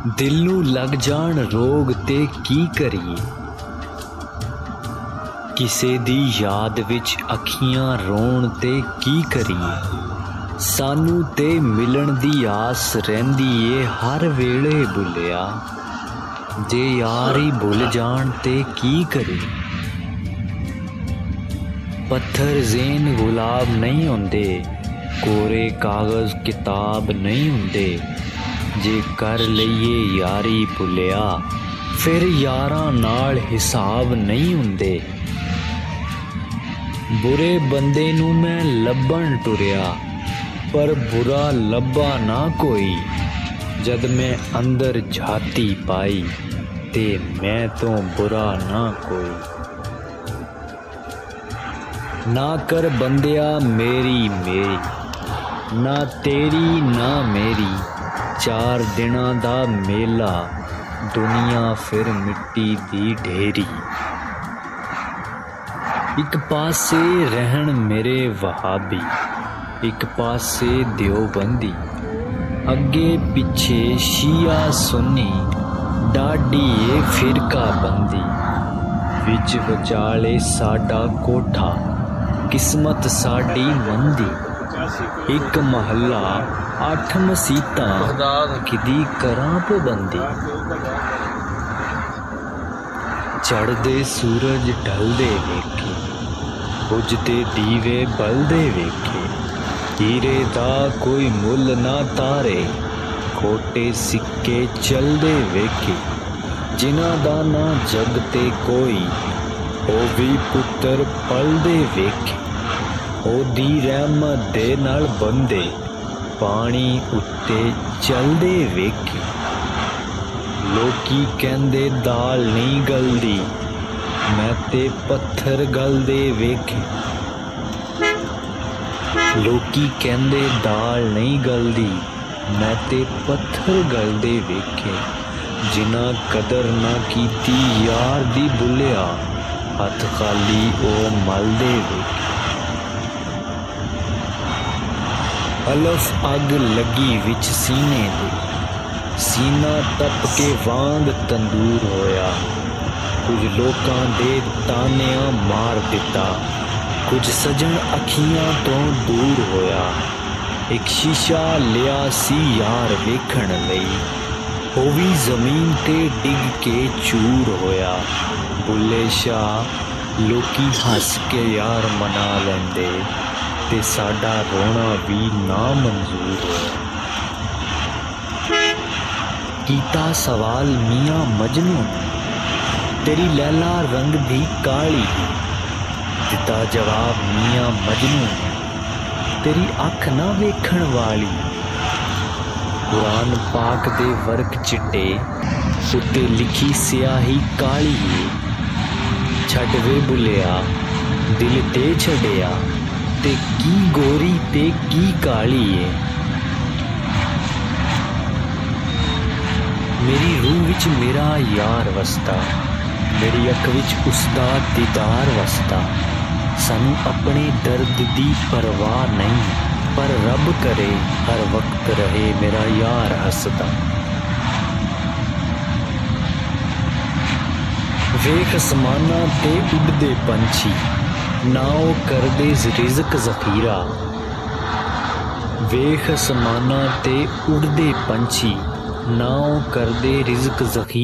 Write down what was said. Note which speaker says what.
Speaker 1: दिल नू लग जाण रोग ते की करिए। किसे दी याद विच अखियां रोण ते की करिए। सानू ते मिलन दी आस रहिंदी ए हर वेले भुलिया। जे यार ही भुल जाण ते की करिए। पत्थर ज़ेन गुलाब नहीं हुंदे, कोरे कागज़ किताब नहीं हुंदे। जे कर लईए यारी भुलिया, फिर यारां नाल हिसाब नहीं हुंदे। बुरे बंदे नू मैं लभण टुरिया, पर बुरा लभा ना कोई। जद मैं अंदर झाती पाई, ते मैं तो बुरा ना कोई। ना कर बंदिया मेरी मेरी, ना तेरी ना मेरी। चार दिनां दा मेला, दुनिया फिर मिट्टी दी ढेरी। एक पासे रहन मेरे वहाबी, एक पासे देवबंदी। अगे पिछे शिया सुन्नी, डाडी ए फिरका बंदी। विच विचाले साडा कोठा, किस्मत साडी मंदी। एक महला 8 मसीतां, किदी करां पाबंदी। चढ़दे सूरज ढलदे वेखे, बुझदे दीवे बलदे वेखे। हीरे दा कोई मुल ना तारे, खोटे सिक्के चलदे वेखे। जिन्हां दा ना जग ते कोई, ओ भी पुत्तर पलदे वेखे। ओदी रहमत दे नाल बंदे, पानी उत्ते चलदे वेखे। लोकी कहंदे दाल नहीं गलदी, मैं ते पत्थर गलदे वेखे। लोकी कहंदे दाल नहीं गलदी, मैं ते पत्थर गलदे वेखे। जिन्हां कदर ना कीती यार दी भुलिया, हथ खाली ओ मलदे वेखे। अलफ अग लगी विच सीने दे, सीना तप के वांग तंदूर होया। कुछ लोकां दे तानियां मार दिता, कुछ सजन अखियां तो दूर होया। एक शीशा लिया सी यार वेखण लई, ओ भी जमीन ते डिग के चूर होया। बुले शाह लोकी हस के यार मना लैंदे, ते साडा रोना भी ना मंजूर होया। कीता सवाल मियां मजनू, तेरी लैला रंग दी काली। दिता जवाब मियां मजनू, तेरी अख ना वेखण वाली। कुरान पाक दे वर्क चिट्टे, उत्ते लिखी स्याही काली है। छड्ड वे बुलिया, दिल ते छड्डिया, ते की गोरी ते की काली है। मेरी रूह विच मेरा यार वसदा, मेरी अख विच उसदा दीदार वसदा। सानू अपने दर्द दी परवाह नहीं, पर रब करे हर वक्त रहे मेरा यार हसदा। वेख असमानां ते उड़दे पंछी, ना ओ करदे रिज़्क ज़ख़ीरा। वेख असमानां ते उड़दे पंछी, ना ओ करदे रिज़्क ज़ख़ीरा।